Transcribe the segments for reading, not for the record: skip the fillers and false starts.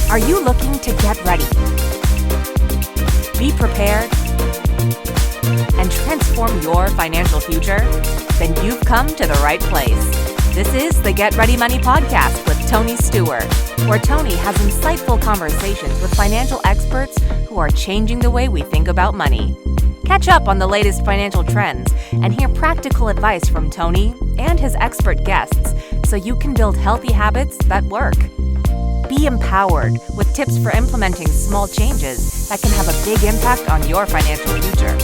Are you looking to get ready, be prepared, and transform your financial future? Then you've come to the right place. This is the Get Ready Money Podcast with Tony Stewart, where Tony has insightful conversations with financial experts who are changing the way we think about money. Catch up on the latest financial trends and hear practical advice from Tony and his expert guests so you can build healthy habits that work. Be empowered with tips for implementing small changes that can have a big impact on your financial future.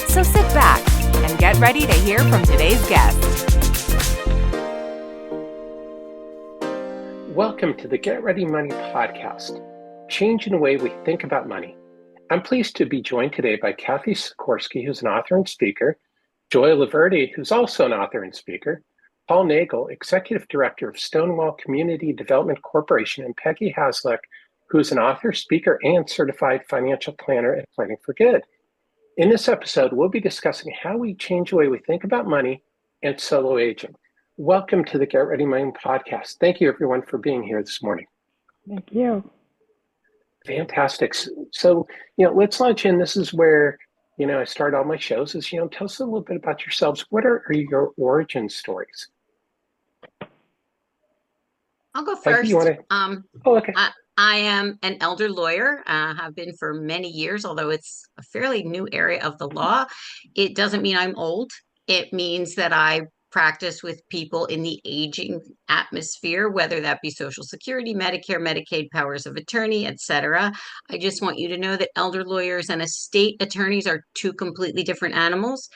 So sit back and get ready to hear from today's guest. Welcome to the Get Ready Money Podcast, changing the way we think about money. I'm pleased to be joined today by Cathy Sikorski, who's an author and speaker, Joy Loverde, who's also an author and speaker, Paul Nagle, Executive Director of Stonewall Community Development Corporation, and Peggy Haslach, who is an author, speaker, and certified financial planner at Planning for Good. In this episode, we'll be discussing how we change the way we think about money and solo aging. Welcome to the Get Ready Money Podcast. Thank you, everyone, for being here this morning. Thank you. Fantastic. So, let's launch in. This is where, I start all my shows is, tell us a little bit about yourselves. What are your origin stories? I'll go Peggy, first. you wanna... Okay. I am an elder lawyer, have been for many years, although it's a fairly new area of the law. It doesn't mean I'm old. It means that I practice with people in the aging atmosphere, whether that be Social Security, Medicare, Medicaid, powers of attorney, etc. I just want you to know that elder lawyers and estate attorneys are two completely different animals.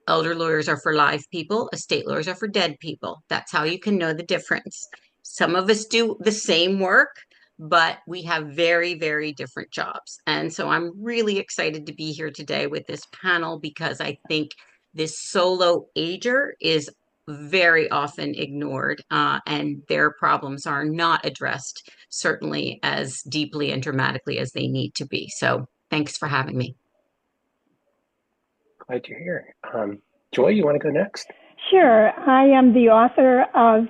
Elder lawyers are for live people, estate lawyers are for dead people. That's how you can know the difference. Some of us do the same work, but we have very, very different jobs. And so I'm really excited to be here today with this panel because I think this solo ager is very often ignored and their problems are not addressed certainly as deeply and dramatically as they need to be. So thanks for having me. Glad you're here. Joy, you want to go next? Sure. I am the author of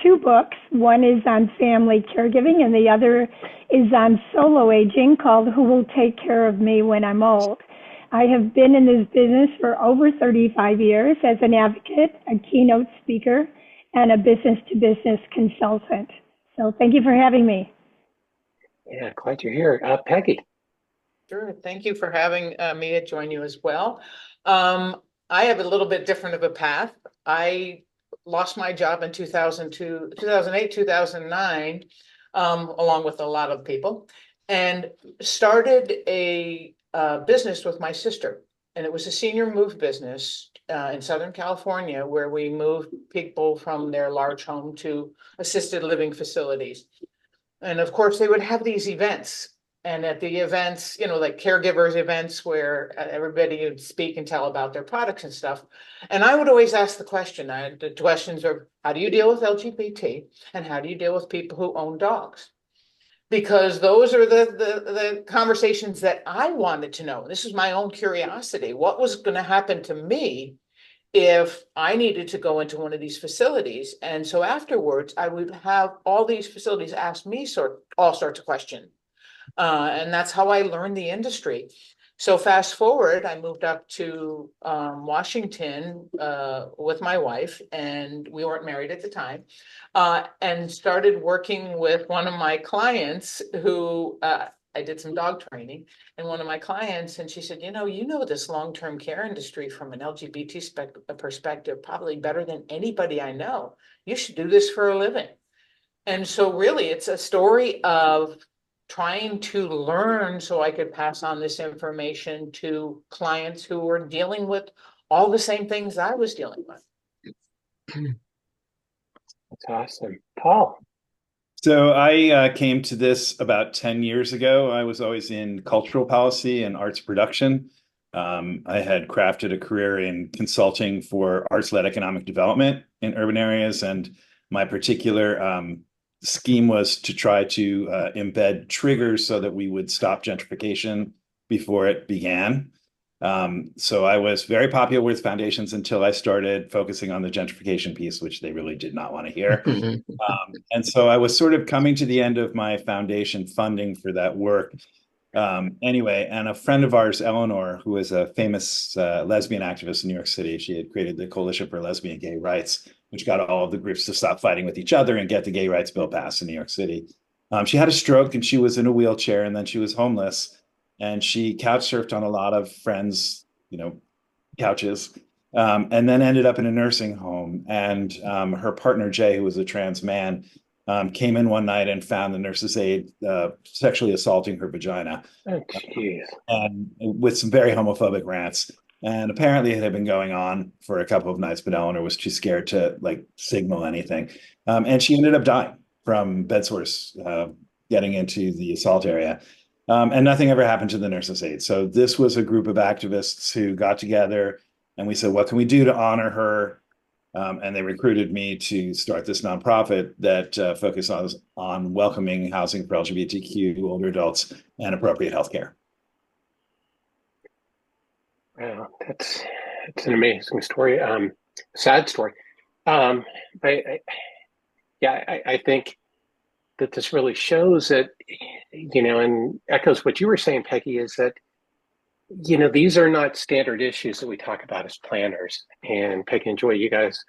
two books. One is on family caregiving and the other is on solo aging called Who Will Take Care of Me When I'm Old. I have been in this business for over 35 years as an advocate, a keynote speaker, and a business-to-business consultant. So thank you for having me. Yeah, glad you're here. Peggy. Sure. Thank you for having me to join you as well. I have a little bit different of a path. I lost my job in 2008, 2009, along with a lot of people, and started a business with my sister. And it was a senior move business in Southern California, where we moved people from their large home to assisted living facilities. And of course, they would have these events. And at the events, like caregivers events where everybody would speak and tell about their products and stuff. And I would always ask the questions are, how do you deal with LGBT? And how do you deal with people who own dogs? Because those are the conversations that I wanted to know. This is my own curiosity. What was going to happen to me if I needed to go into one of these facilities? And so afterwards, I would have all these facilities ask me all sorts of questions. And that's how I learned the industry. So fast forward, I moved up to Washington with my wife, and we weren't married at the time, and started working with one of my clients who I did some dog training, and one of my clients, and she said, you know this long-term care industry from an LGBT perspective probably better than anybody I know. You should do this for a living. And so really, it's a story of trying to learn so I could pass on this information to clients who were dealing with all the same things I was dealing with. That's awesome. Paul. So I came to this about 10 years ago. I was always in cultural policy and arts production. I had crafted a career in consulting for arts-led economic development in urban areas. And my particular scheme was to try to embed triggers so that we would stop gentrification before it began. So I was very popular with foundations until I started focusing on the gentrification piece, which they really did not want to hear. And so I was sort of coming to the end of my foundation funding for that work. Anyway, and a friend of ours, Eleanor, who is a famous lesbian activist in New York City, she had created the Coalition for Lesbian and Gay Rights, which got all of the groups to stop fighting with each other and get the gay rights bill passed in New York City. She had a stroke and she was in a wheelchair, and then she was homeless, and she couch surfed on a lot of friends, couches, and then ended up in a nursing home. And her partner, Jay, who was a trans man, came in one night and found the nurse's aide sexually assaulting her vagina. Oh, jeez. And with some very homophobic rants. And apparently it had been going on for a couple of nights, but Eleanor was too scared to signal anything. And she ended up dying from bed sores getting into the assault area. And nothing ever happened to the nurse's aide. So this was a group of activists who got together and we said, what can we do to honor her? And they recruited me to start this nonprofit that focuses on welcoming housing for LGBTQ older adults and appropriate healthcare. Wow, it's an amazing story. Sad story. I think that this really shows that, and echoes what you were saying, Peggy, is that, these are not standard issues that we talk about as planners. And Peggy and Joy, you guys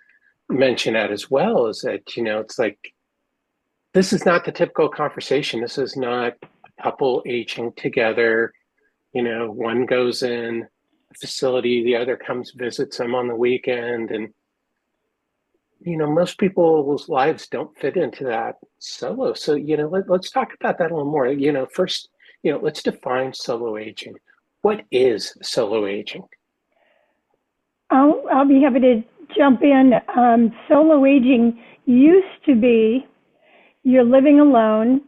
mention that as well, is that, it's like, this is not the typical conversation. This is not a couple aging together. One goes in a facility, the other comes visits them on the weekend. And, most people's lives don't fit into that solo. So, let's talk about that a little more. First, let's define solo aging. What is solo aging? I'll be happy to jump in. Solo aging used to be you're living alone.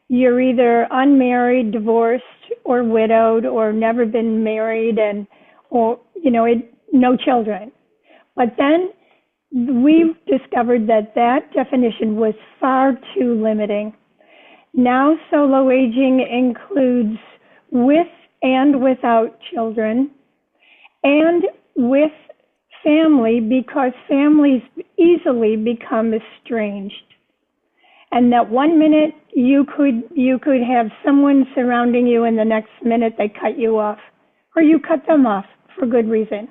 You're either unmarried, divorced, or widowed, or never been married, or no children. But then we've discovered that definition was far too limiting. Now solo aging includes with and without children, and with family, because families easily become estranged. And that one minute you could have someone surrounding you, and the next minute they cut you off, or you cut them off for good reason.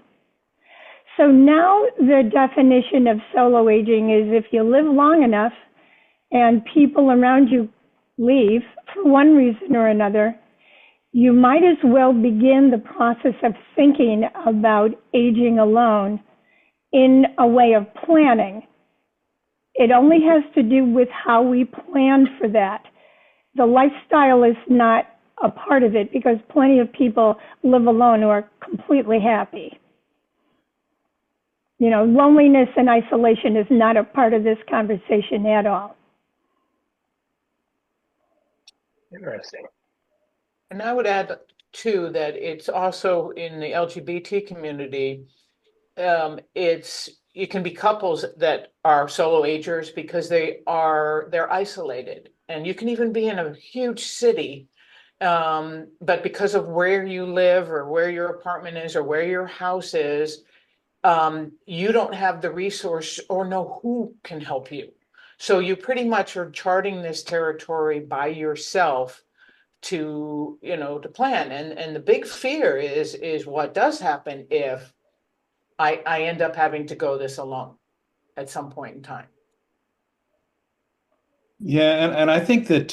So now the definition of solo aging is if you live long enough and people around you leave for one reason or another, you might as well begin the process of thinking about aging alone in a way of planning. It only has to do with how we plan for that. The lifestyle is not a part of it, because plenty of people live alone who are completely happy. Loneliness and isolation is not a part of this conversation at all. Interesting. And I would add too that it's also in the LGBT community. You can be couples that are solo agers because they're isolated, and you can even be in a huge city, but because of where you live or where your apartment is or where your house is, you don't have the resource or know who can help you. So you pretty much are charting this territory by yourself to plan. And the big fear is what does happen if I end up having to go this alone at some point in time. Yeah, and I think that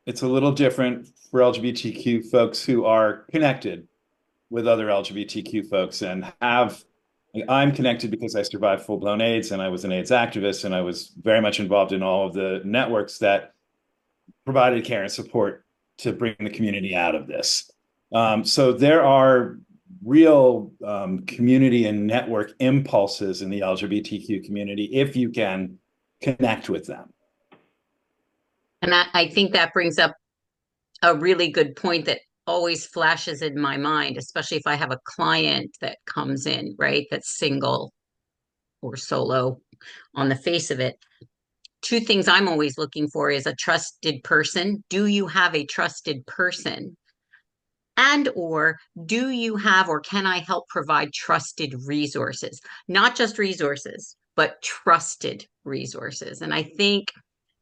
it's a little different for LGBTQ folks who are connected with other LGBTQ folks and I'm connected because I survived full-blown AIDS, and I was an AIDS activist, and I was very much involved in all of the networks that provided care and support to bring the community out of this. So there are real community and network impulses in the LGBTQ community if you can connect with them. And I think that brings up a really good point that always flashes in my mind, especially if I have a client that comes in, right, that's single or solo on the face of it. Two things I'm always looking for is a trusted person. Do you have a trusted person And or do you have or can I help provide trusted resources? Not just resources, but trusted resources. And I think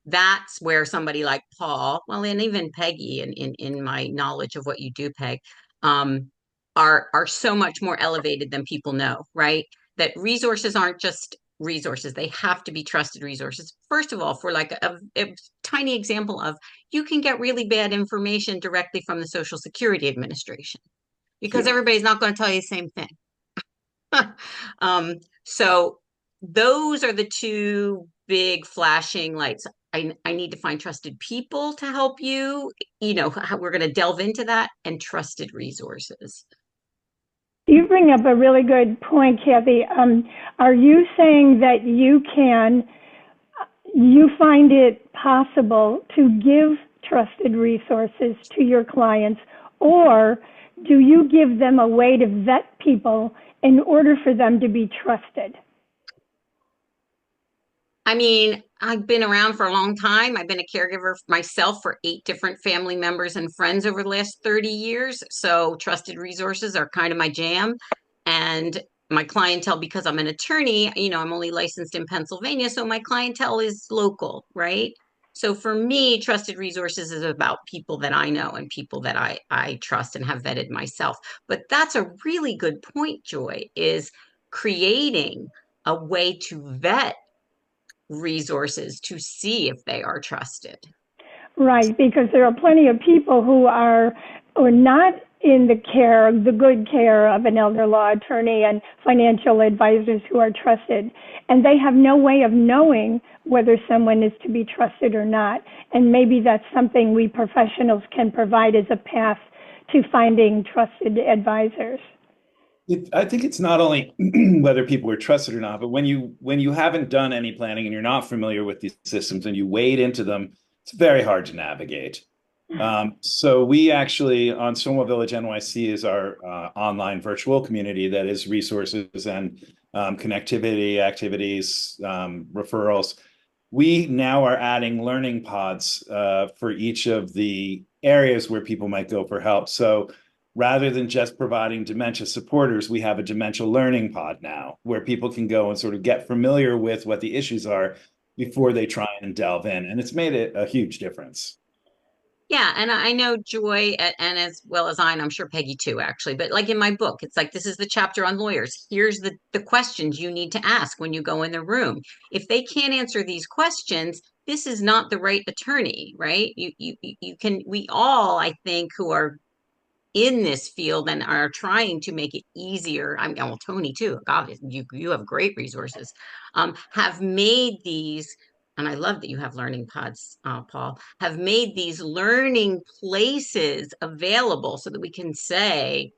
that's where somebody like Paul, well, and even Peggy, in my knowledge of what you do, Peg, um, are so much more elevated than people know, right? That resources aren't just resources; they have to be trusted resources. First of all, for like a tiny example of, you can get really bad information directly from the Social Security Administration because everybody's not going to tell you the same thing. So those are the two big flashing lights. I need to find trusted people to help you. You know, how we're going to delve into that, and trusted resources. You bring up a really good point, Cathy. Are you saying that you find it possible to give trusted resources to your clients, or do you give them a way to vet people in order for them to be trusted? I mean, I've been around for a long time. I've been a caregiver myself for 8 different family members and friends over the last 30 years. So trusted resources are kind of my jam. And my clientele, because I'm an attorney, you know, I'm only licensed in Pennsylvania. So my clientele is local, right? So for me, trusted resources is about people that I know and people that I trust and have vetted myself. But that's a really good point, Joy, is creating a way to vet resources to see if they are trusted. Right, because there are plenty of people who are not in the good care of an elder law attorney and financial advisors who are trusted, and they have no way of knowing whether someone is to be trusted or not. And maybe that's something we professionals can provide as a path to finding trusted advisors. I think it's not only whether people are trusted or not, but when you haven't done any planning and you're not familiar with these systems and you wade into them, it's very hard to navigate. So we actually, on Stonewall Village NYC, is our online virtual community that is resources and connectivity, activities, referrals. We now are adding learning pods for each of the areas where people might go for help. So rather than just providing dementia supporters, we have a dementia learning pod now where people can go and sort of get familiar with what the issues are before they try and delve in. And it's made it a huge difference. Yeah, and I know Joy, and as well as and I'm sure Peggy too, actually. But like in my book, it's like, this is the chapter on lawyers. Here's the questions you need to ask when you go in the room. If they can't answer these questions, this is not the right attorney, right? You can, we all, I think, who are in this field and are trying to make it easier. I mean, well, Tony too. God, you have great resources. Have made these, and I love that you have learning pods, Paul. Have made these learning places available so that we can say,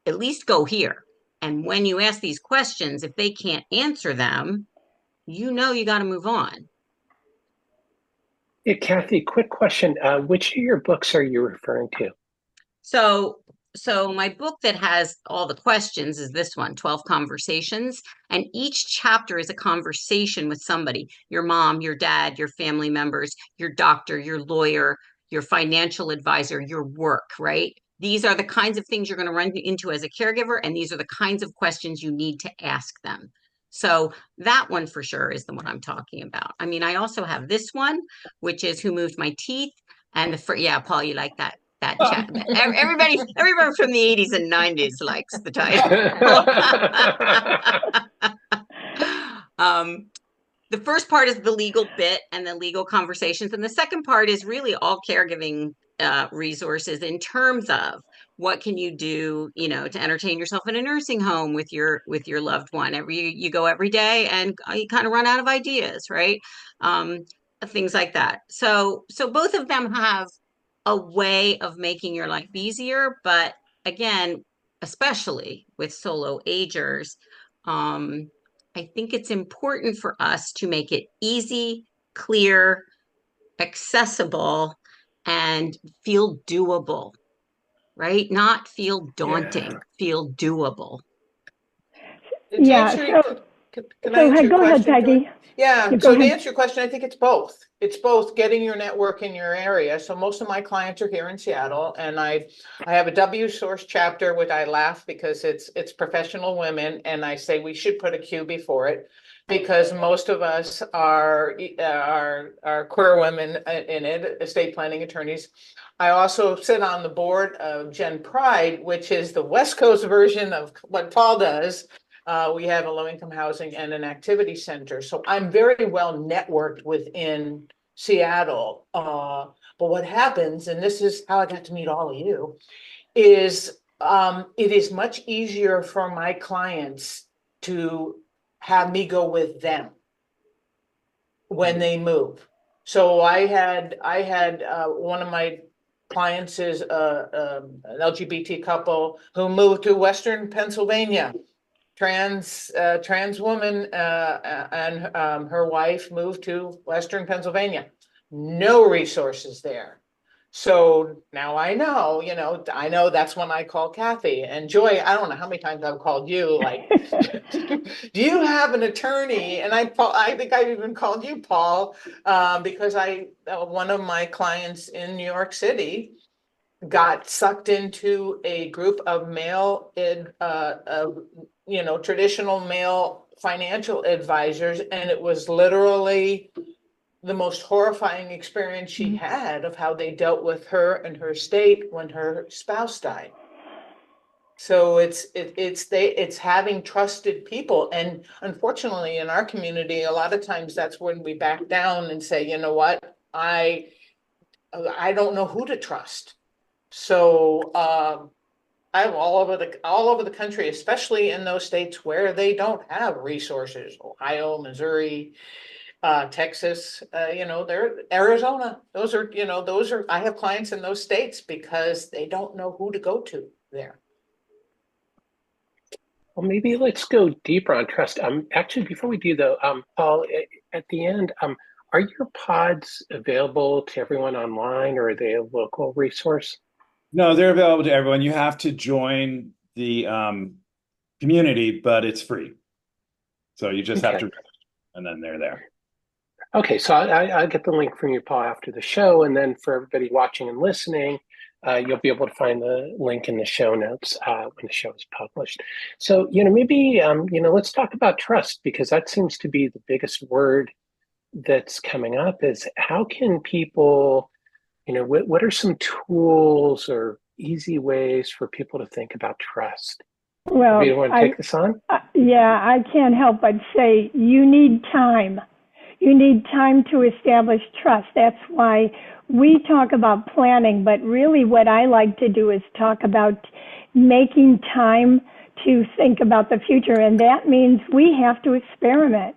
at least go here. And when you ask these questions, if they can't answer them, you know you got to move on. Hey, Cathy, quick question. Which of your books are you referring to? So my book that has all the questions is this one, 12 Conversations. And each chapter is a conversation with somebody, your mom, your dad, your family members, your doctor, your lawyer, your financial advisor, your work, right? These are the kinds of things you're going to run into as a caregiver, and these are the kinds of questions you need to ask them. So that one for sure is the one I'm talking about. I mean, I also have this one, which is Who Moved My Teeth? And yeah, Paul, you like that chat. Everybody from the 80s and 90s likes the title. The first part is the legal bit and the legal conversations, and the second part is really all caregiving resources in terms of what can you do, you know, to entertain yourself in a nursing home with your loved one. You go every day and you kind of run out of ideas, right? Things like that. So both of them have a way of making your life easier, but again, especially with solo agers, I think it's important for us to make it easy, clear, accessible, and feel doable, right? Not feel daunting, feel doable. Yeah. Can I answer your Go ahead, question, Joy? Peggy. Yeah, Go so to ahead. answer your question, I think it's both. It's both getting your network in your area. So most of my clients are here in Seattle, and I have a W Source chapter, which I laugh because it's professional women, and I say we should put a Q before it because most of us are queer women in it, estate planning attorneys. I also sit on the board of Gen Pride, which is the West Coast version of what Paul does. We have a low-income housing and an activity center. So I'm very well networked within Seattle. But what happens, and this is how I got to meet all of you, is it is much easier for my clients to have me go with them when they move. So I had one of my clients is an LGBT couple who moved to Western Pennsylvania. Trans woman and her wife moved to Western Pennsylvania. No resources there. So now I know that's when I call Cathy. And Joy, I don't know how many times I've called you, like, do you have an attorney? And I think I've even called you, Paul, because one of my clients in New York City got sucked into a group of traditional male financial advisors, and it was literally the most horrifying experience she had of how they dealt with her and her estate when her spouse died. So it's having trusted people, and unfortunately in our community, a lot of times that's when we back down and say, you know what, I don't know who to trust. So I'm all over the country, especially in those states where they don't have resources. Ohio, Missouri, Texas, they're Arizona. Those are I have clients in those states because they don't know who to go to there. Well, maybe let's go deeper on trust. Actually, before we do though, Paul, at the end, are your pods available to everyone online, or are they a local resource? No, they're available to everyone. You have to join the community, but it's free. So you just have to register, and then they're there. Okay, so I'll get the link from you, Paul, after the show. And then for everybody watching and listening, you'll be able to find the link in the show notes when the show is published. So, maybe, let's talk about trust, because that seems to be the biggest word that's coming up. Is how can people, what are some tools or easy ways for people to think about trust? Well, do you want to take this on? Yeah, I can't help but say you need time. You need time to establish trust. That's why we talk about planning, but really what I like to do is talk about making time to think about the future. And that means we have to experiment.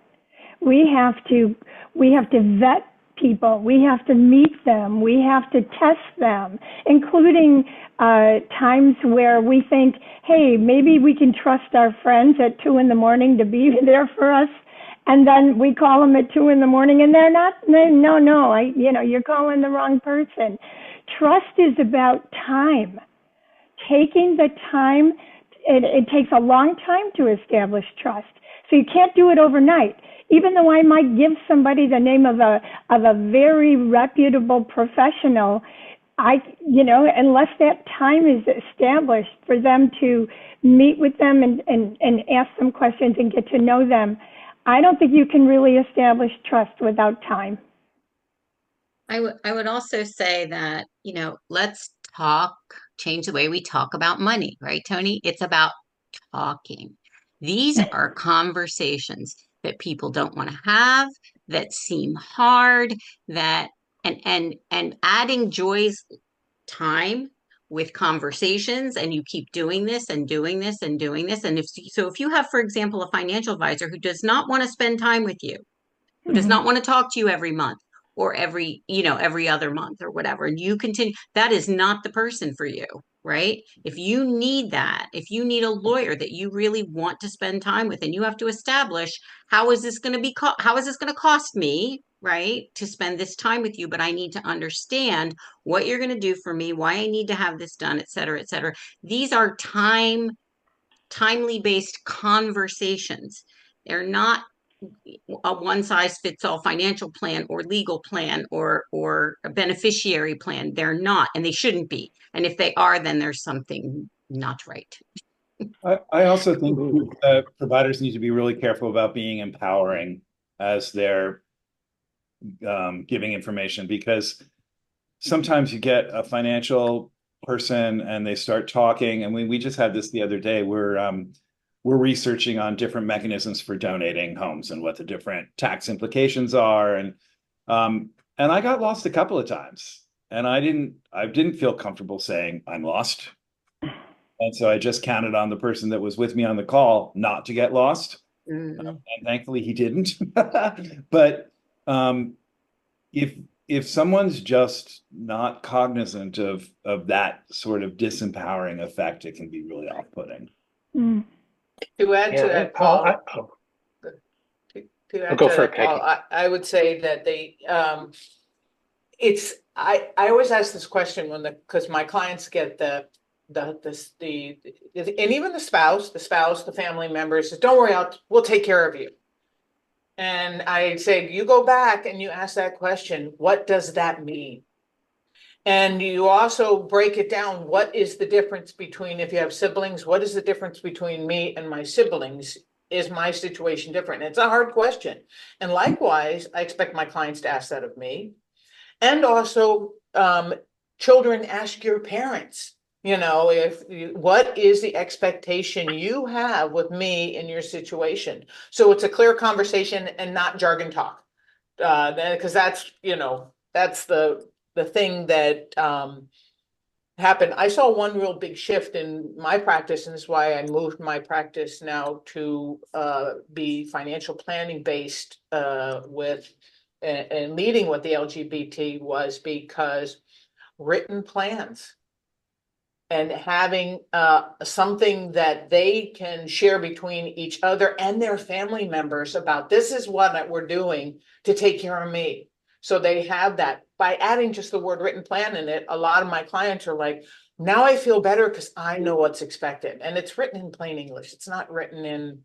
We have to vet people. We have to meet them. We have to test them, including times where we think, hey, maybe we can trust our friends at 2 a.m. to be there for us. And then we call them at 2 a.m. and they're not, you're calling the wrong person. Trust is about time. Taking the time, it takes a long time to establish trust. So you can't do it overnight. Even though I might give somebody the name of a very reputable professional, unless that time is established for them to meet with them and ask them questions and get to know them, I don't think you can really establish trust without time. I would also say that, let's change the way we talk about money, right, Tony? It's about talking. These are conversations that people don't want to have, that seem hard, and adding Joy's time with conversations, and you keep doing this and doing this and doing this. And if you have, for example, a financial advisor who does not want to spend time with you, who does not want to talk to you every month or every other month or whatever, and you continue, that is not the person for you, right? If you need a lawyer that you really want to spend time with, and you have to establish, how is this going to cost me, right, to spend this time with you, but I need to understand what you're going to do for me, why I need to have this done, et cetera, et cetera. These are timely based conversations They're not a one size fits all financial plan or legal plan or a beneficiary plan. They're not, and they shouldn't be. And if they are, then there's something not right. I also think providers need to be really careful about being empowering as they're giving information, because sometimes you get a financial person and they start talking, and we just had this the other day. We're researching on different mechanisms for donating homes and what the different tax implications are, and I got lost a couple of times, and I didn't feel comfortable saying I'm lost, and so I just counted on the person that was with me on the call not to get lost, and thankfully he didn't. But if someone's just not cognizant of that sort of disempowering effect, it can be really off-putting. To add to that, Paul, I would say that I always ask this question because my clients get and even the spouse, the family members says, "Don't worry, we'll take care of you." And I say, you go back and you ask that question, what does that mean? And you also break it down. What is the difference between, if you have siblings, what is the difference between me and my siblings? Is my situation different? And it's a hard question. And likewise, I expect my clients to ask that of me. And also, children, ask your parents, what is the expectation you have with me in your situation? So it's a clear conversation and not jargon talk. Because that's the thing that happened. I saw one real big shift in my practice, and this is why I moved my practice now to be financial planning based with and leading what the LGBT was, because written plans and having something that they can share between each other and their family members about, this is what we're doing to take care of me. So they have that. By adding just the word written plan in it, a lot of my clients are like, now I feel better because I know what's expected. And it's written in plain English. It's not written in,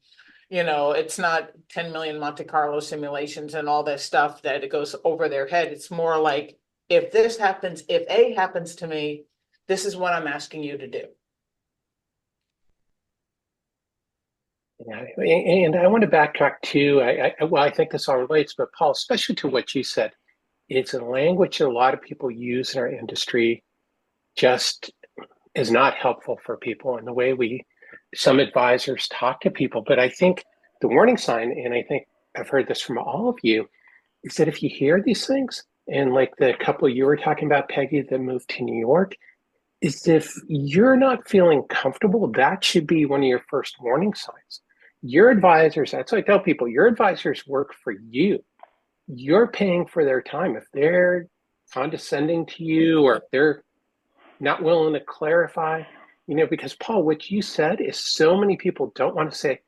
it's not 10 million Monte Carlo simulations and all this stuff that it goes over their head. It's more like, if this happens, if A happens to me, this is what I'm asking you to do. Yeah, and I want to backtrack too. I think this all relates, but Paul, especially to what you said, it's a language that a lot of people use in our industry just is not helpful for people in the way some advisors talk to people. But I think the warning sign, and I think I've heard this from all of you, is that if you hear these things, and like the couple you were talking about, Peggy, that moved to New York, is if you're not feeling comfortable, that should be one of your first warning signs. Your advisors, that's what I tell people, your advisors work for you. You're paying for their time. If they're condescending to you, or if they're not willing to clarify, because Paul, what you said is so many people don't want to say,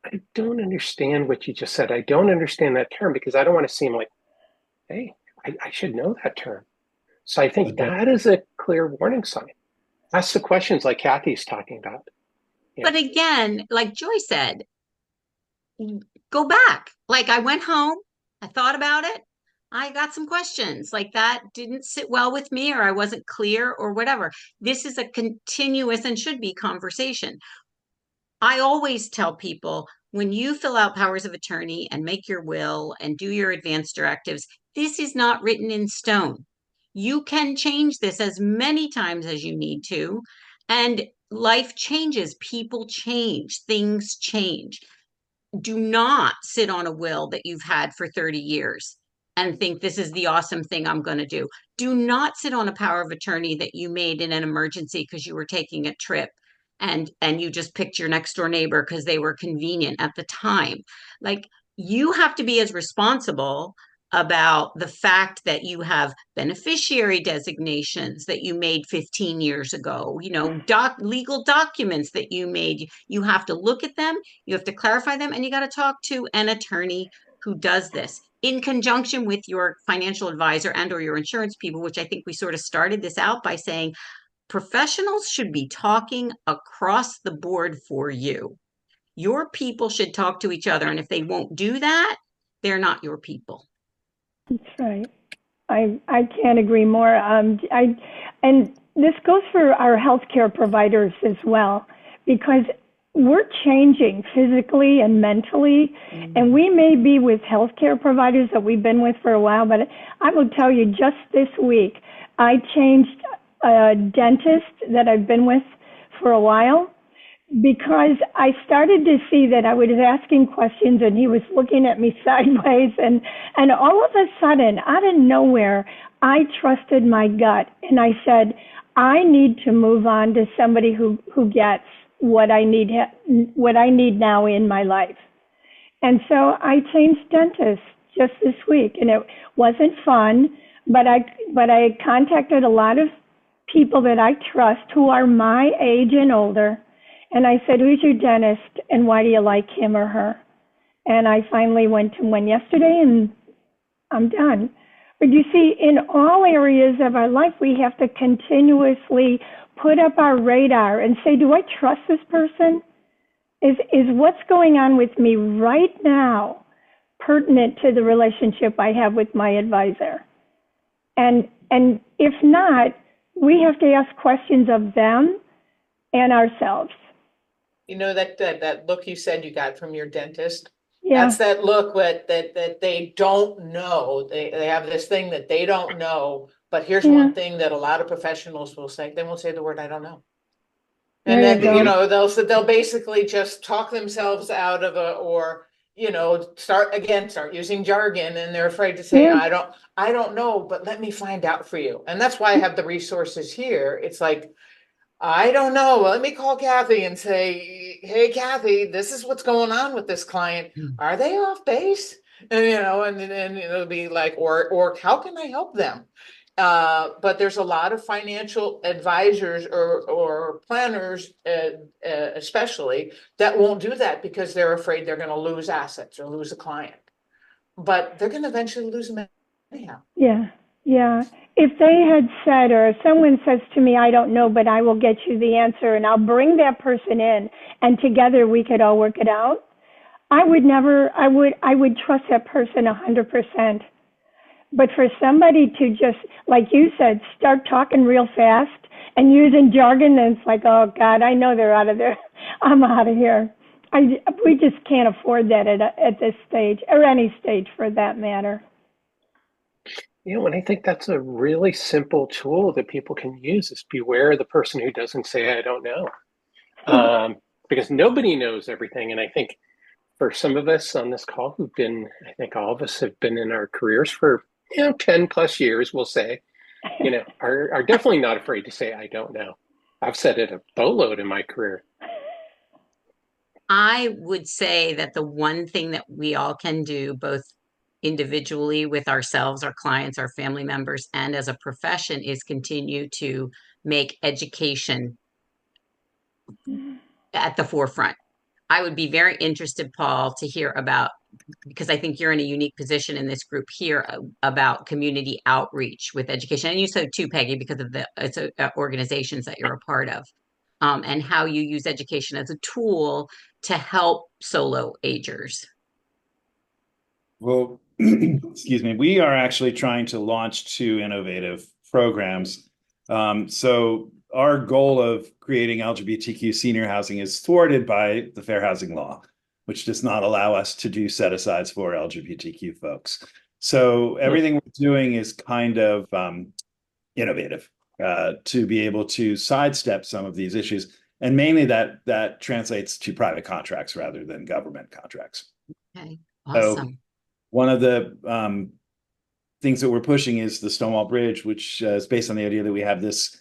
I don't understand what you just said. I don't understand that term, because I don't want to seem like, hey, I should know that term. So I think that is a clear warning sign. Ask the questions like Cathy's talking about. Yeah. But again, like Joy said, go back. Like, I went home, I thought about it, I got some questions like that didn't sit well with me, or I wasn't clear, or whatever. This is a continuous and should be conversation. I always tell people, when you fill out powers of attorney and make your will and do your advance directives, this is not written in stone. You can change this as many times as you need to. And life changes, people change, things change. Do not sit on a will that you've had for 30 years and think this is the awesome thing I'm going to do. Do not sit on a power of attorney that you made in an emergency because you were taking a trip and you just picked your next door neighbor because they were convenient at the time. Like, you have to be as responsible about the fact that you have beneficiary designations that you made 15 years ago, legal documents that you made. You have to look at them, you have to clarify them, and you got to talk to an attorney who does this in conjunction with your financial advisor and or your insurance people, which I think we sort of started this out by saying professionals should be talking across the board for you. Your people should talk to each other. And if they won't do that, they're not your people. That's right. I can't agree more. And this goes for our healthcare providers as well, because we're changing physically and mentally, and we may be with healthcare providers that we've been with for a while, but I will tell you, just this week, I changed a dentist that I've been with for a while, because I started to see that I was asking questions and he was looking at me sideways, and all of a sudden, out of nowhere, I trusted my gut and I said, I need to move on to somebody who gets what I need now in my life. And so I changed dentists just this week, and it wasn't fun, but I contacted a lot of people that I trust who are my age and older. And I said, who's your dentist and why do you like him or her? And I finally went to one yesterday and I'm done. But you see, in all areas of our life, we have to continuously put up our radar and say, do I trust this person? Is what's going on with me right now pertinent to the relationship I have with my advisor? And if not, we have to ask questions of them and ourselves. You know, that look you said you got from your dentist? Yeah. That's that look that they don't know. They have this thing that they don't know. But here's one thing that a lot of professionals will say. They won't say the word, I don't know. And then, they'll basically just talk themselves out of start using jargon, and they're afraid to say, I don't know, but let me find out for you. And that's why I have the resources here. It's like, I don't know. Let me call Cathy and say, hey, Cathy, this is what's going on with this client. Are they off base? And, and it'll be like, or how can I help them? But there's a lot of financial advisors or planners, especially, that won't do that because they're afraid they're going to lose assets or lose a client. But they're going to eventually lose them anyhow. Yeah. If they had said, or if someone says to me, I don't know, but I will get you the answer and I'll bring that person in and together we could all work it out, I would trust that person 100%. But for somebody to just, like you said, start talking real fast and using jargon, then it's like, oh God, I know they're out of there. I'm out of here. We just can't afford that at this stage, or any stage for that matter. And I think that's a really simple tool that people can use, is beware of the person who doesn't say, I don't know. Because nobody knows everything. And I think for some of us on this call I think all of us have been in our careers for 10 plus years, we'll say, are definitely not afraid to say, I don't know. I've said it a boatload in my career. I would say that the one thing that we all can do, both individually with ourselves, our clients, our family members, and as a profession, is continue to make education at the forefront. I would be very interested, Paul, to hear about, because I think you're in a unique position in this group here, about community outreach with education. And you so too, Peggy, because of the organizations that you're a part of, and how you use education as a tool to help solo agers. Well, excuse me, we are actually trying to launch 2 innovative programs. So our goal of creating LGBTQ senior housing is thwarted by the Fair Housing Law, which does not allow us to do set-asides for LGBTQ folks. So everything we're doing is kind of innovative to be able to sidestep some of these issues. And mainly that translates to private contracts rather than government contracts. Okay, awesome. So one of the things that we're pushing is the Stonewall Bridge, which is based on the idea that we have this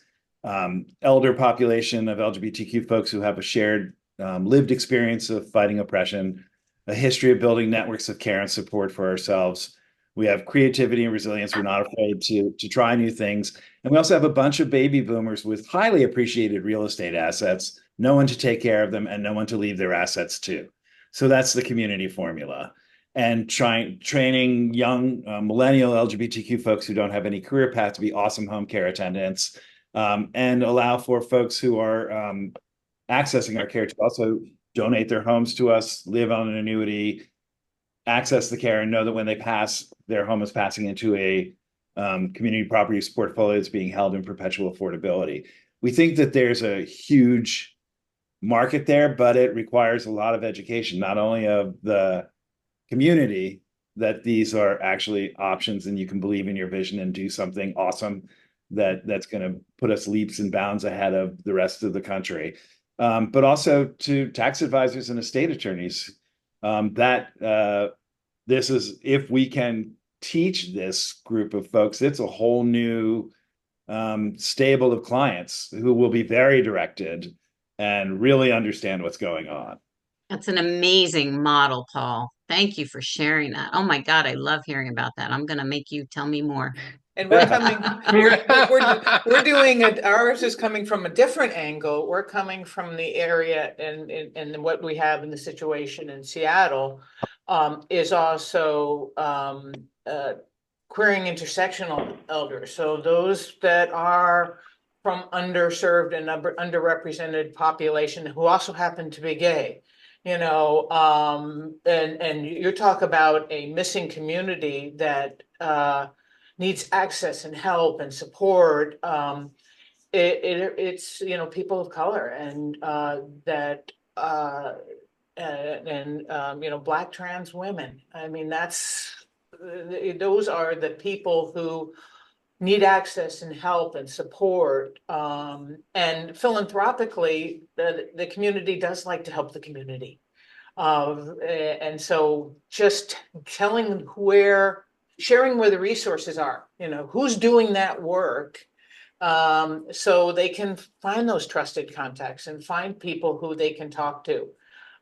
elder population of LGBTQ folks who have a shared lived experience of fighting oppression, a history of building networks of care and support for ourselves. We have creativity and resilience. We're not afraid to try new things. And we also have a bunch of baby boomers with highly appreciated real estate assets, no one to take care of them and no one to leave their assets to. So that's the community formula. And training young millennial LGBTQ folks who don't have any career path to be awesome home care attendants, and allow for folks who are accessing our care to also donate their homes to us, live on an annuity, access the care, and know that when they pass, their home is passing into a community properties portfolio that's being held in perpetual affordability. We think that there's a huge market there, but it requires a lot of education, not only of the community, that these are actually options and you can believe in your vision and do something awesome that's going to put us leaps and bounds ahead of the rest of the country. But also to tax advisors and estate attorneys, this is, if we can teach this group of folks, it's a whole new stable of clients who will be very directed and really understand what's going on. That's an amazing model, Paul. Thank you for sharing that. Oh my God, I love hearing about that. I'm going to make you tell me more. And we're doing it. Ours is coming from a different angle. We're coming from the area, and what we have in the situation in Seattle is also queering intersectional elders. So those that are from underserved and underrepresented population who also happen to be gay. And you talk about a missing community that needs access and help and support. It's people of color and Black trans women. I mean, those are the people who need access and help and support. And philanthropically, the community does like to help the community. And so just sharing where the resources are, who's doing that work, so they can find those trusted contacts and find people who they can talk to.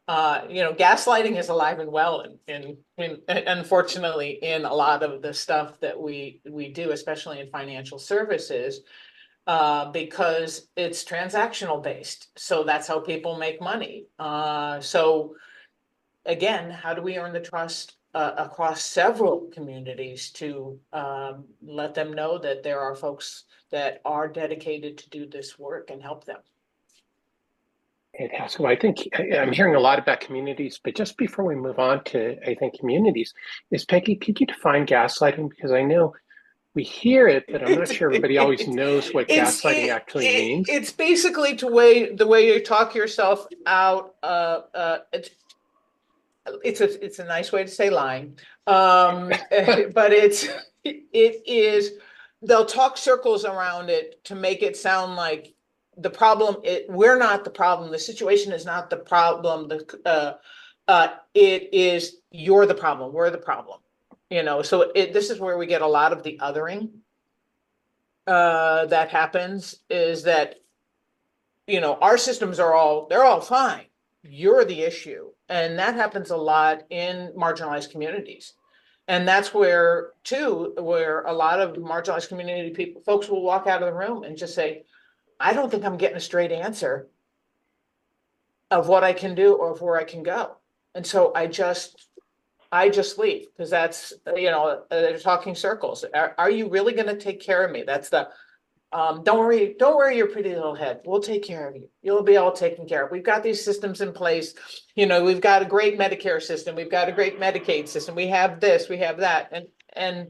Gaslighting is alive and well in unfortunately in a lot of the stuff that we do, especially in financial services, because it's transactional based. So that's how people make money. So again, how do we earn the trust across several communities to let them know that there are folks that are dedicated to do this work and help them? So I think I'm hearing a lot about communities, but just before we move on to, I think, communities, Peggy, could you define gaslighting? Because I know we hear it, but I'm not sure everybody always knows what gaslighting actually means. It's basically the way you talk yourself out. It's a nice way to say lying, but it is. They'll talk circles around it to make it sound like the problem. We're not the problem. The situation is not the problem. It is you're the problem. We're the problem. So this is where we get a lot of the othering that happens. Is that our systems they're all fine. You're the issue, and that happens a lot in marginalized communities. And that's where a lot of marginalized community folks will walk out of the room and just say, I don't think I'm getting a straight answer of what I can do or of where I can go. And so I just leave, because that's, they're talking circles. Are you really going to take care of me? That's the, don't worry your pretty little head. We'll take care of you. You'll be all taken care of. We've got these systems in place. We've got a great Medicare system. We've got a great Medicaid system. We have this, we have that. And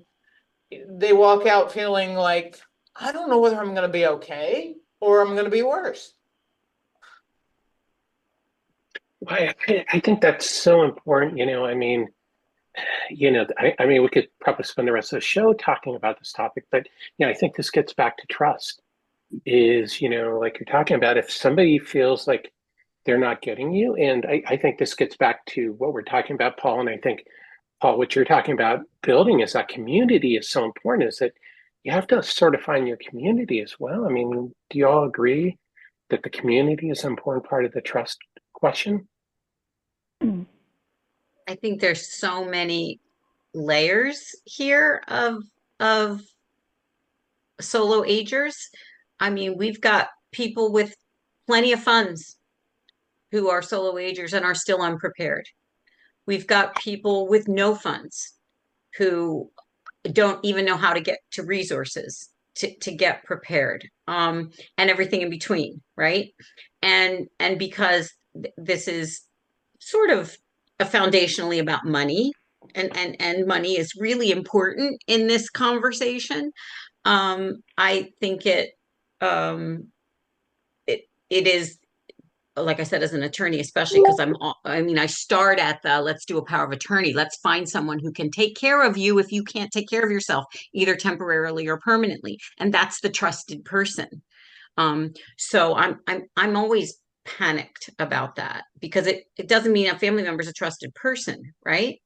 they walk out feeling like, I don't know whether I'm going to be okay or I'm going to be worse. I think that's so important. I mean, we could probably spend the rest of the show talking about this topic, but I think this gets back to trust. Is like you're talking about, if somebody feels like they're not getting you, and I think this gets back to what we're talking about, Paul. And I think, Paul, what you're talking about building is that community is so important. Is that you have to sort of find your community as well. I mean, do you all agree that the community is an important part of the trust question? I think there's so many layers here of solo agers. I mean, we've got people with plenty of funds who are solo agers and are still unprepared. We've got people with no funds who don't even know how to get to resources to get prepared, and everything in between, right? And because this is sort of foundationally about money, and money is really important in this conversation. I think um, it is, like I said, as an attorney, especially because I start at the let's do a power of attorney. Let's find someone who can take care of you if you can't take care of yourself, either temporarily or permanently. And that's the trusted person. So I'm always panicked about that because it doesn't mean a family member is a trusted person, right?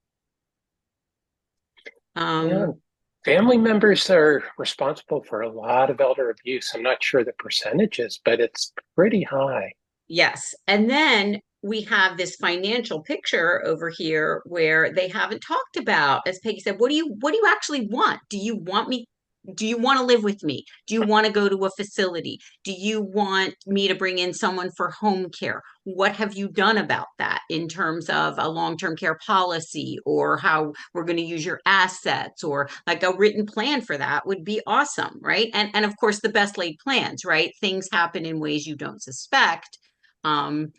Yeah. Um, Family members are responsible for a lot of elder abuse. I'm not sure the percentages, but it's pretty high. Yes. And then we have this financial picture over here where they haven't talked about, as Peggy said, what do you actually want? Do you want to live with me? Do you want to go to a facility? Do you want me to bring in someone for home care? What have you done about that in terms of a long-term care policy, or how we're going to use your assets, or like a written plan for that would be awesome, right? And of course the best laid plans, right? Things happen in ways you don't suspect. Um,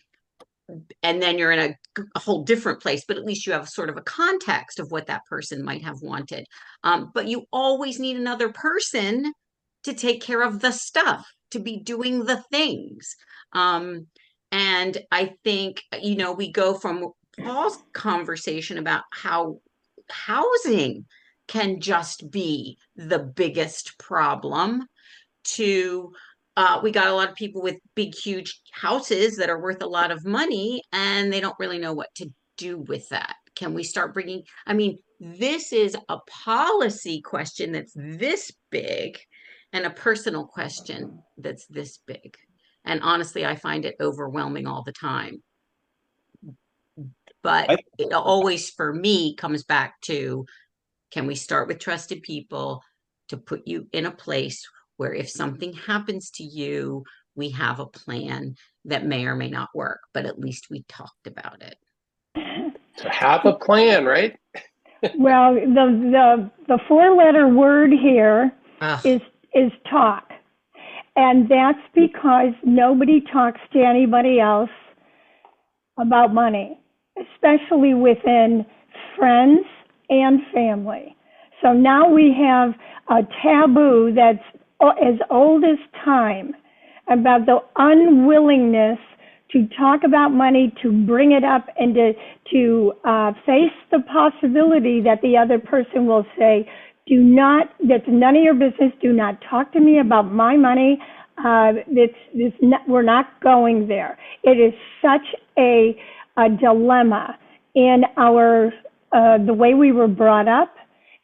and then you're in a whole different place, but at least you have sort of a context of what that person might have wanted. But you always need another person to take care of the stuff, to be doing the things. Um, and I think, we go from Paul's conversation about how housing can just be the biggest problem to we got a lot of people with big, huge houses that are worth a lot of money, and they don't really know what to do with that. Can we start bringing, this is a policy question that's this big and a personal question that's this big. And honestly, I find it overwhelming all the time. But it always, for me, comes back to, can we start with trusted people to put you in a place where if something happens to you, we have a plan that may or may not work, but at least we talked about it. So have a plan, right? Well, the four-letter word here is talk. And that's because nobody talks to anybody else about money, especially within friends and family. So now we have a taboo that's as old as time about the unwillingness to talk about money, to bring it up, and to face the possibility that the other person will say, that's none of your business, do not talk to me about my money, we're not going there. It is such a dilemma in the way we were brought up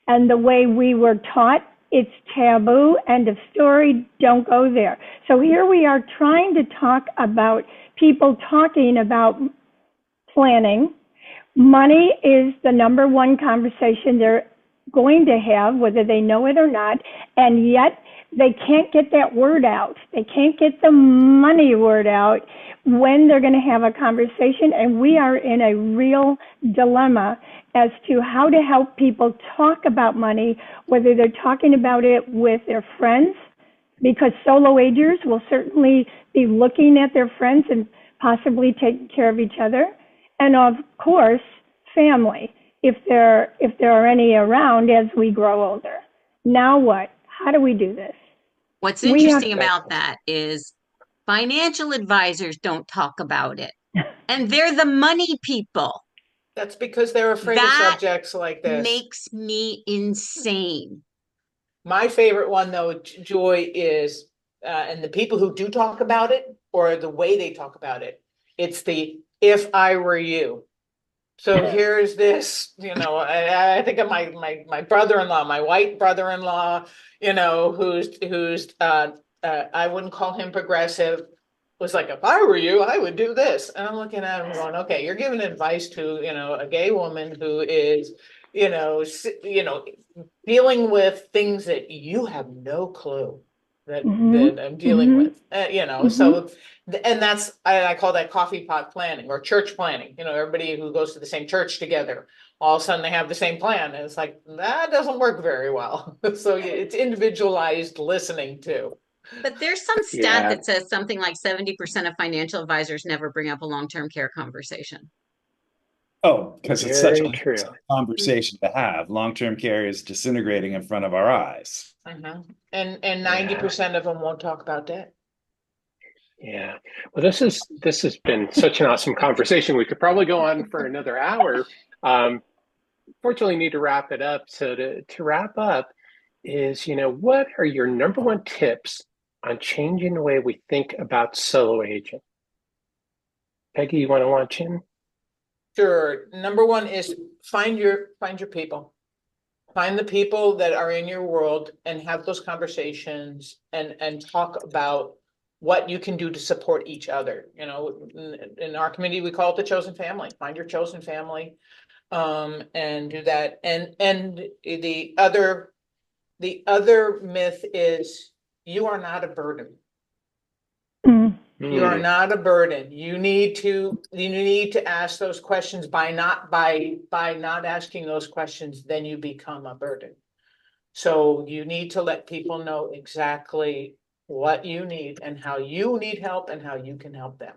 and the way we were taught. It's taboo, end of story, don't go there. So here we are trying to talk about people talking about planning. Money is the number one conversation they're going to have, whether they know it or not, and yet they can't get that word out. They can't get the money word out when they're going to have a conversation, and we are in a real dilemma as to how to help people talk about money, whether they're talking about it with their friends, because solo agers will certainly be looking at their friends and possibly taking care of each other, and of course, family, if there are any around as we grow older. Now what? How do we do this? What's interesting about that is financial advisors don't talk about it. And they're the money people. That's because they're afraid of subjects like this. Makes me insane. My favorite one, though, Joy, is, and the people who do talk about it, or the way they talk about it, it's the "if I were you." So here's this, I think of my brother-in-law, my white brother-in-law, who's I wouldn't call him progressive, was like, if I were you, I would do this. And I'm looking at him going, okay, you're giving advice to, a gay woman who is, dealing with things that you have no clue that I'm dealing with, so, and that's, I call that coffee pot planning or church planning. Everybody who goes to the same church together, all of a sudden they have the same plan. And it's like, that doesn't work very well. So it's individualized listening too. But there's some stat that says something like 70% of financial advisors never bring up a long-term care conversation. Oh, because it's such Very a true. conversation to have. Long-term care is disintegrating in front of our eyes. And 90% of them won't talk about debt. Yeah. Well, this has been such an awesome conversation. We could probably go on for another hour. Fortunately, need to wrap it up. So to wrap up is, what are your number one tips on changing the way we think about solo aging? Peggy, you want to launch in? Sure. Number one is find your people. Find the people that are in your world and have those conversations and talk about what you can do to support each other. In our community, we call it the chosen family. Find your chosen family, and do that. And the other myth is you are not a burden. You are not a burden. You need to ask those questions. By not asking those questions, then you become a burden. So you need to let people know exactly what you need and how you need help and how you can help them.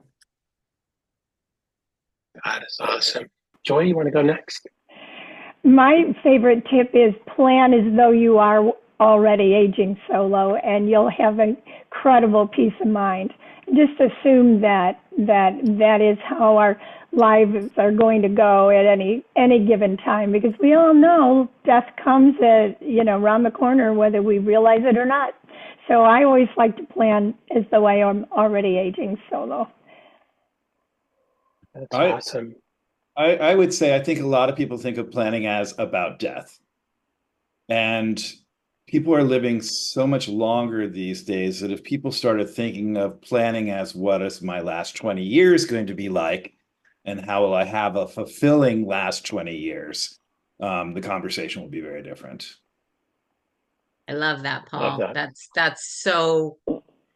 That is awesome. Joy, you want to go next? My favorite tip is plan as though you are already aging solo, and you'll have incredible peace of mind. Just assume that is how our lives are going to go at any given time, because we all know death comes around the corner, whether we realize it or not. So I always like to plan as though I am already aging solo. That's awesome. I would say I think a lot of people think of planning as about death. And people are living so much longer these days that if people started thinking of planning as what is my last 20 years going to be like, and how will I have a fulfilling last 20 years, the conversation will be very different. I love that, Paul. Love that. That's so,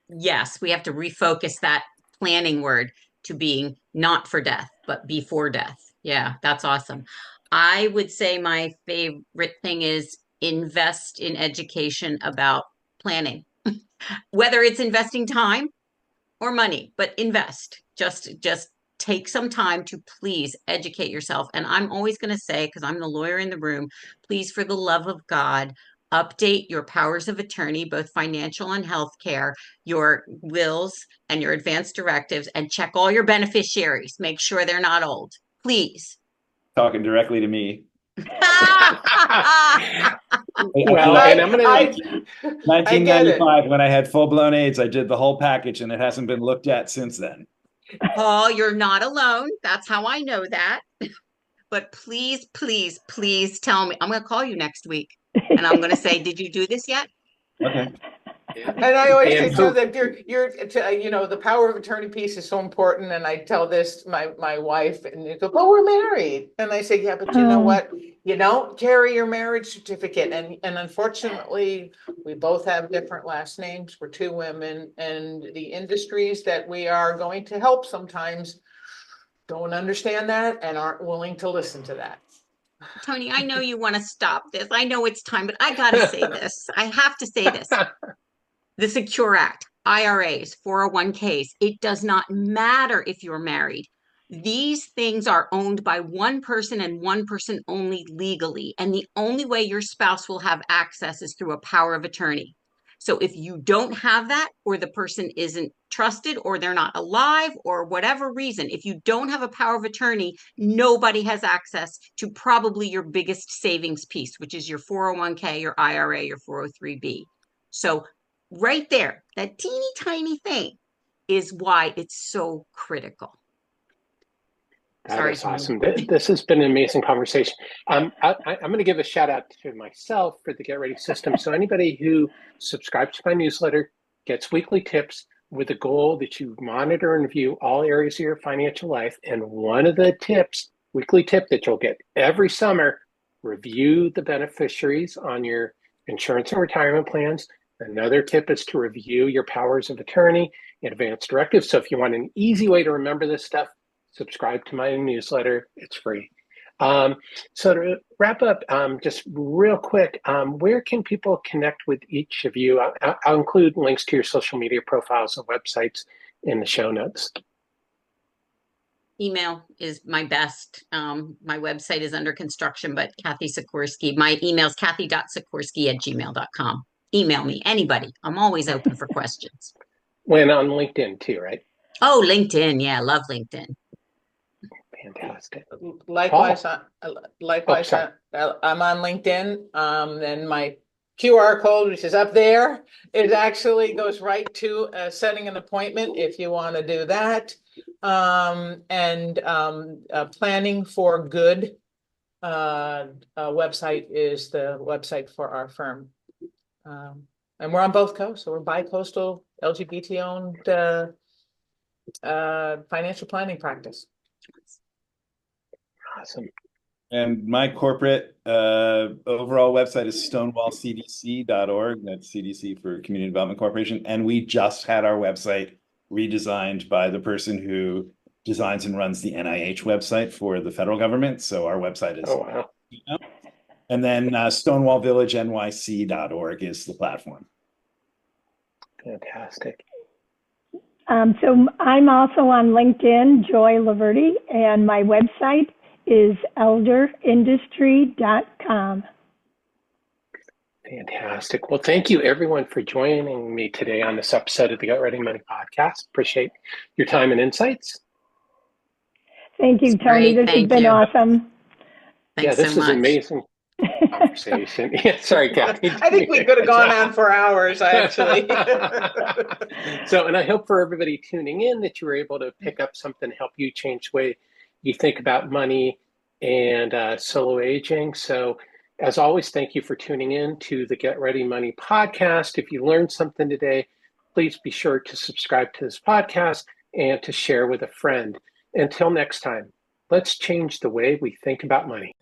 yes, we have to refocus that planning word to being not for death, but before death. Yeah, that's awesome. I would say my favorite thing is invest in education about planning, whether it's investing time or money, but invest. Just take some time to please educate yourself. And I'm always going to say, because I'm the lawyer in the room, please, for the love of God, update your powers of attorney, both financial and healthcare, your wills and your advance directives, and check all your beneficiaries. Make sure they're not old, please. Talking directly to me. Well, and I'm gonna 1995, when I had full-blown AIDS, I did the whole package, and it hasn't been looked at since then. Paul, you're not alone. That's how I know that. But please, please, please tell me. I'm going to call you next week, and I'm going to say, did you do this yet? Okay. And I always say too that the power of attorney piece is so important. And I tell this my wife, and they go, "Well, we're married." And I say, "Yeah, but you know what? You don't carry your marriage certificate." And unfortunately, we both have different last names. We're two women, and the industries that we are going to help sometimes don't understand that and aren't willing to listen to that. Tony, I know you want to stop this. I know it's time, but I got to say this. I have to say this. The Secure Act, IRAs, 401ks, it does not matter if you're married. These things are owned by one person and one person only legally. And the only way your spouse will have access is through a power of attorney. So if you don't have that, or the person isn't trusted, or they're not alive, or whatever reason, if you don't have a power of attorney, nobody has access to probably your biggest savings piece, which is your 401k, your IRA, your 403b. So right there, that teeny tiny thing is why it's so critical. That is awesome. This has been an amazing conversation. I'm going to give a shout out to myself for the Get Ready system. So anybody who subscribes to my newsletter gets weekly tips with the goal that you monitor and review all areas of your financial life. And one of the weekly tip that you'll get every summer, review the beneficiaries on your insurance and retirement plans. Another tip is to review your powers of attorney and advance directives. So if you want an easy way to remember this stuff, subscribe to my newsletter. It's free. So to wrap up, just real quick, where can people connect with each of you? I'll include links to your social media profiles and websites in the show notes. email is my best. My website is under construction, but Cathy Sikorski, my email is kathy.sikorski@gmail.com. Email me, anybody. I'm always open for questions. When on LinkedIn too, right? Oh, LinkedIn. Yeah, love LinkedIn. Fantastic. Likewise, sorry. I'm on LinkedIn. And my QR code, which is up there, it actually goes right to setting an appointment if you want to do that. Planning for Good website is the website for our firm. And we're on both coasts, so we're bi-coastal, LGBT-owned financial planning practice. Awesome. And my corporate overall website is stonewallcdc.org. That's CDC for Community Development Corporation. And we just had our website redesigned by the person who designs and runs the NIH website for the federal government. So our website is. Oh, wow. And then stonewallvillagenyc.org is the platform. Fantastic. So I'm also on LinkedIn, Joy Loverde, and my website is elderindustry.com. Fantastic. Well, thank you everyone for joining me today on this episode of the Get Ready Money podcast. Appreciate your time and insights. Thank you, Tony. Great. This has been awesome. This is amazing conversation. Yeah, sorry, Cathy. I think we could have gone on for hours, actually. So, and I hope for everybody tuning in that you were able to pick up something to help you change the way you think about money and solo aging. So, as always, thank you for tuning in to the Get Ready Money podcast. If you learned something today, please be sure to subscribe to this podcast and to share with a friend. Until next time, let's change the way we think about money.